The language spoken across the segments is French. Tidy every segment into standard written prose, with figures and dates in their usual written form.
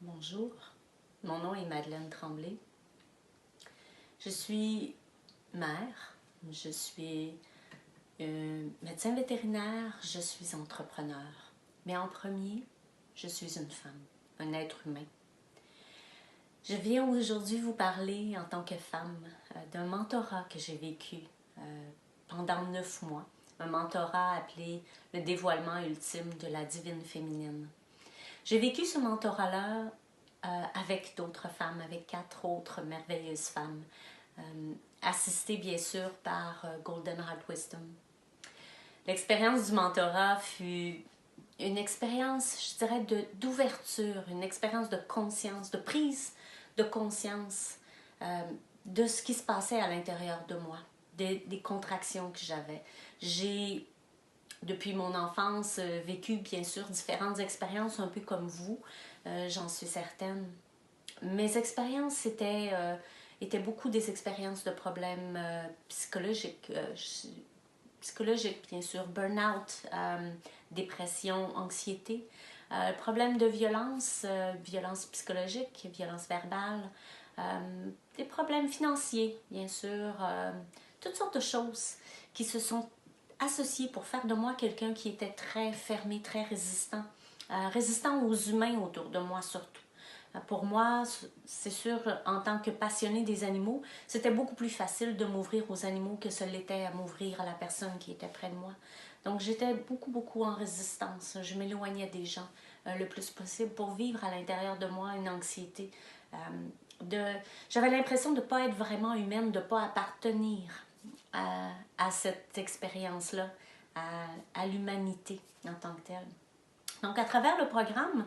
Bonjour, mon nom est Madeleine Tremblay. Je suis mère, je suis médecin vétérinaire, je suis entrepreneur. Mais en premier, je suis une femme, un être humain. Je viens aujourd'hui vous parler en tant que femme d'un mentorat que j'ai vécu pendant 9 mois. Un mentorat appelé le dévoilement ultime de la divine féminine. J'ai vécu ce mentorat-là avec d'autres femmes, avec 4 autres merveilleuses femmes, assistées bien sûr par Golden Heart Wisdom. L'expérience du mentorat fut une expérience, je dirais, d'ouverture, une expérience de conscience, de prise de conscience de ce qui se passait à l'intérieur de moi, des contractions que j'avais. J'ai, depuis mon enfance, vécu bien sûr différentes expériences, un peu comme vous, j'en suis certaine. Mes expériences étaient beaucoup des expériences de problèmes psychologiques, bien sûr, burn-out, dépression, anxiété, problèmes de violence, violence psychologique, violence verbale, des problèmes financiers, bien sûr, toutes sortes de choses qui se sont associées pour faire de moi quelqu'un qui était très fermé, très résistant, résistant aux humains autour de moi surtout. Pour moi, c'est sûr, en tant que passionnée des animaux, c'était beaucoup plus facile de m'ouvrir aux animaux que ce l'était à m'ouvrir à la personne qui était près de moi. Donc, j'étais beaucoup en résistance. Je m'éloignais des gens le plus possible pour vivre à l'intérieur de moi une anxiété. J'avais l'impression de ne pas être vraiment humaine, de ne pas appartenir à cette expérience-là, à l'humanité en tant que telle. Donc, à travers le programme,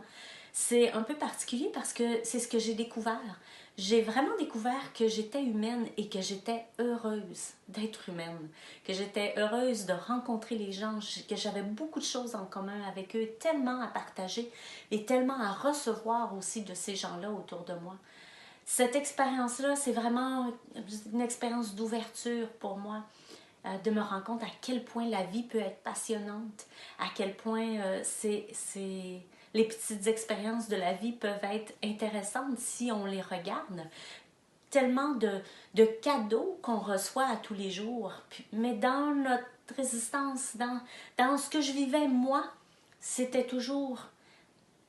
c'est un peu particulier parce que c'est ce que j'ai découvert. J'ai vraiment découvert que j'étais humaine et que j'étais heureuse d'être humaine, que j'étais heureuse de rencontrer les gens, que j'avais beaucoup de choses en commun avec eux, tellement à partager et tellement à recevoir aussi de ces gens-là autour de moi. Cette expérience-là, c'est vraiment une expérience d'ouverture pour moi, de me rendre compte à quel point la vie peut être passionnante, à quel point les petites expériences de la vie peuvent être intéressantes si on les regarde. Tellement de cadeaux qu'on reçoit à tous les jours. Mais dans notre résistance, dans ce que je vivais moi, c'était toujours,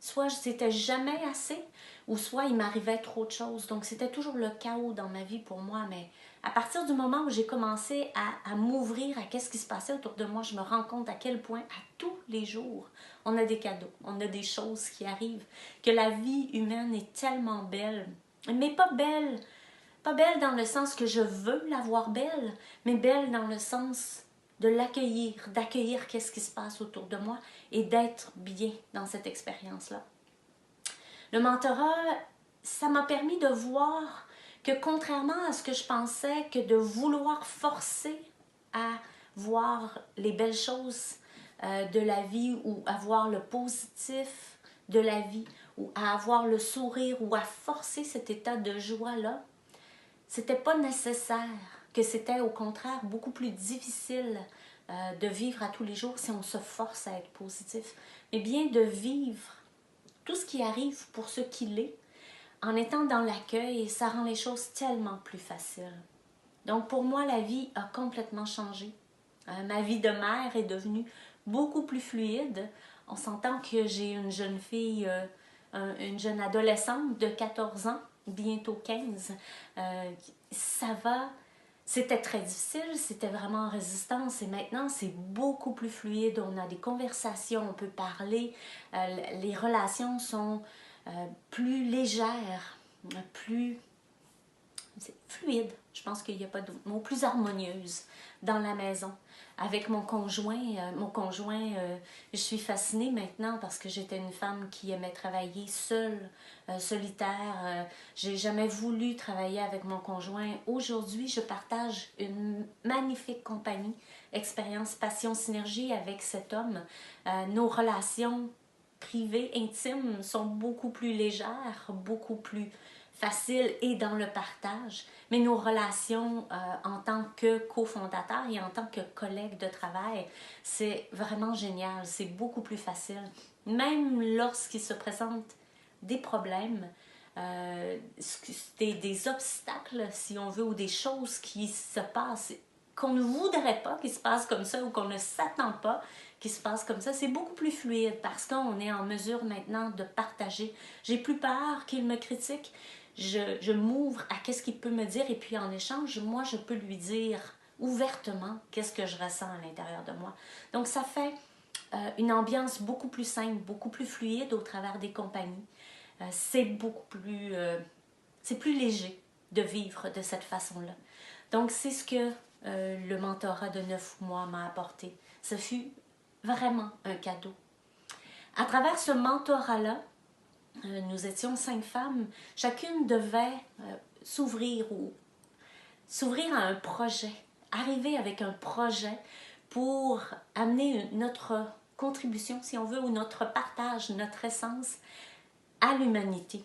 soit c'était jamais assez, ou soit il m'arrivait trop de choses. Donc c'était toujours le chaos dans ma vie pour moi. Mais à partir du moment où j'ai commencé à m'ouvrir à qu'est-ce qui se passait autour de moi, je me rends compte à quel point à tous les jours, on a des cadeaux, on a des choses qui arrivent, que la vie humaine est tellement belle. Mais pas belle dans le sens que je veux la voir belle, mais belle dans le sens de l'accueillir, d'accueillir qu'est-ce qui se passe autour de moi et d'être bien dans cette expérience-là. Le mentorat, ça m'a permis de voir que contrairement à ce que je pensais, que de vouloir forcer à voir les belles choses de la vie ou à voir le positif de la vie ou à avoir le sourire ou à forcer cet état de joie-là, c'était pas nécessaire, que c'était au contraire beaucoup plus difficile de vivre à tous les jours si on se force à être positif, mais bien de vivre tout ce qui arrive pour ce qu'il est, en étant dans l'accueil, ça rend les choses tellement plus faciles. Donc pour moi, la vie a complètement changé. Ma vie de mère est devenue beaucoup plus fluide. On s'entend que j'ai une jeune fille, une jeune adolescente de 14 ans, bientôt 15. Ça va. C'était très difficile, c'était vraiment en résistance et maintenant c'est beaucoup plus fluide, on a des conversations, on peut parler, les relations sont plus légères, plus fluides, je pense qu'il n'y a pas d'autre mot, plus harmonieuses dans la maison. Avec mon conjoint, je suis fascinée maintenant parce que j'étais une femme qui aimait travailler seule, solitaire. J'ai jamais voulu travailler avec mon conjoint. Aujourd'hui, je partage une magnifique compagnie, expérience, passion, synergie avec cet homme. Nos relations privées, intimes sont beaucoup plus légères, beaucoup plus facile et dans le partage, mais nos relations en tant que cofondateurs et en tant que collègues de travail, c'est vraiment génial, c'est beaucoup plus facile. Même lorsqu'il se présente des problèmes, des obstacles, si on veut, ou des choses qui se passent, qu'on ne voudrait pas qu'ils se passent comme ça ou qu'on ne s'attend pas qu'ils se passent comme ça, c'est beaucoup plus fluide parce qu'on est en mesure maintenant de partager. J'ai plus peur qu'il me critique. Je m'ouvre à qu'est-ce qu'il peut me dire et puis en échange, moi, je peux lui dire ouvertement qu'est-ce que je ressens à l'intérieur de moi. Donc, ça fait une ambiance beaucoup plus simple, beaucoup plus fluide au travers des compagnies. C'est beaucoup plus... c'est plus léger de vivre de cette façon-là. Donc, c'est ce que le mentorat de 9 mois m'a apporté. Ce fut vraiment un cadeau. À travers ce mentorat-là, nous étions 5 femmes. Chacune devait s'ouvrir à un projet, arriver avec un projet pour amener notre contribution, si on veut, ou notre partage, notre essence à l'humanité.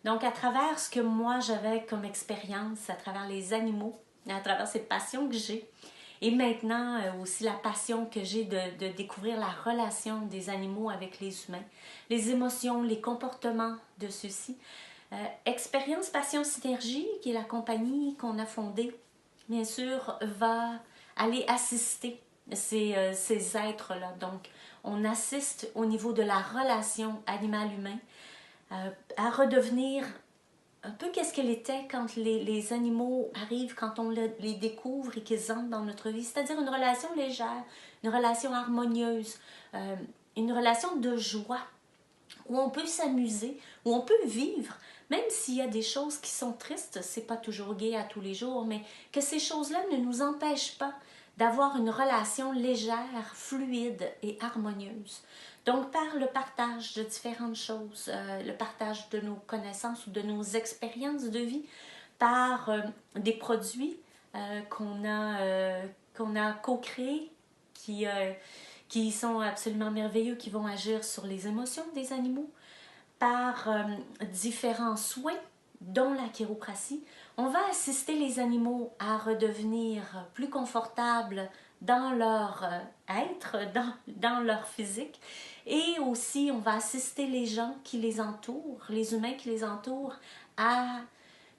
Donc, à travers ce que moi j'avais comme expérience, à travers les animaux, à travers ces passions que j'ai, et maintenant aussi la passion que j'ai de découvrir la relation des animaux avec les humains, les émotions, les comportements de ceux-ci. Expérience Passion Synergie, qui est la compagnie qu'on a fondée, bien sûr, va aller assister ces êtres-là. Donc, on assiste au niveau de la relation animal-humain à redevenir un peu qu'est-ce qu'elle était quand les animaux arrivent, quand on les découvre et qu'ils entrent dans notre vie. C'est-à-dire une relation légère, une relation harmonieuse, une relation de joie, où on peut s'amuser, où on peut vivre, même s'il y a des choses qui sont tristes, c'est pas toujours gai à tous les jours, mais que ces choses-là ne nous empêchent pas d'avoir une relation légère, fluide et harmonieuse. Donc, par le partage de différentes choses, le partage de nos connaissances ou de nos expériences de vie, par des produits qu'on a co-créés, qui sont absolument merveilleux, qui vont agir sur les émotions des animaux, par différents soins, dont la chiropratie. On va assister les animaux à redevenir plus confortables dans leur être, dans leur physique. Et aussi, on va assister les gens qui les entourent, les humains qui les entourent, à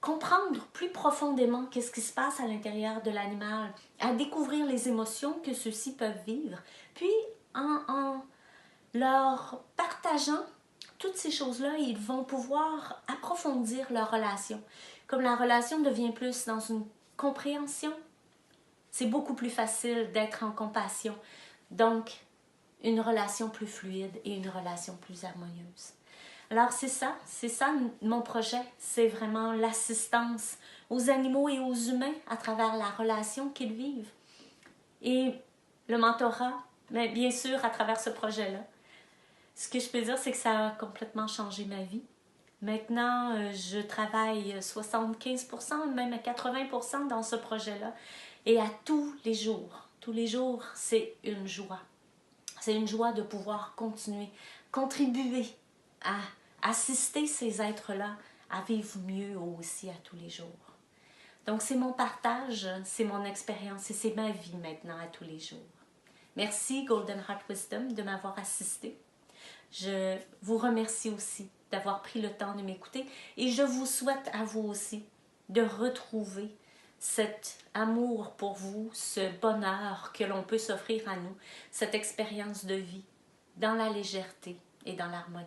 comprendre plus profondément qu'est-ce qui se passe à l'intérieur de l'animal, à découvrir les émotions que ceux-ci peuvent vivre. Puis, en leur partageant toutes ces choses-là, ils vont pouvoir approfondir leur relation. Comme la relation devient plus dans une compréhension, c'est beaucoup plus facile d'être en compassion. Donc, une relation plus fluide et une relation plus harmonieuse. Alors, c'est ça mon projet. C'est vraiment l'assistance aux animaux et aux humains à travers la relation qu'ils vivent. Et le mentorat, mais bien sûr, à travers ce projet-là. Ce que je peux dire, c'est que ça a complètement changé ma vie. Maintenant, je travaille 75%, même à 80% dans ce projet-là. Et à tous les jours, c'est une joie. C'est une joie de pouvoir continuer, contribuer à assister ces êtres-là à vivre mieux aussi à tous les jours. Donc, c'est mon partage, c'est mon expérience et c'est ma vie maintenant à tous les jours. Merci Golden Heart Wisdom de m'avoir assisté. Je vous remercie aussi d'avoir pris le temps de m'écouter et je vous souhaite à vous aussi de retrouver cet amour pour vous, ce bonheur que l'on peut s'offrir à nous, cette expérience de vie dans la légèreté et dans l'harmonie.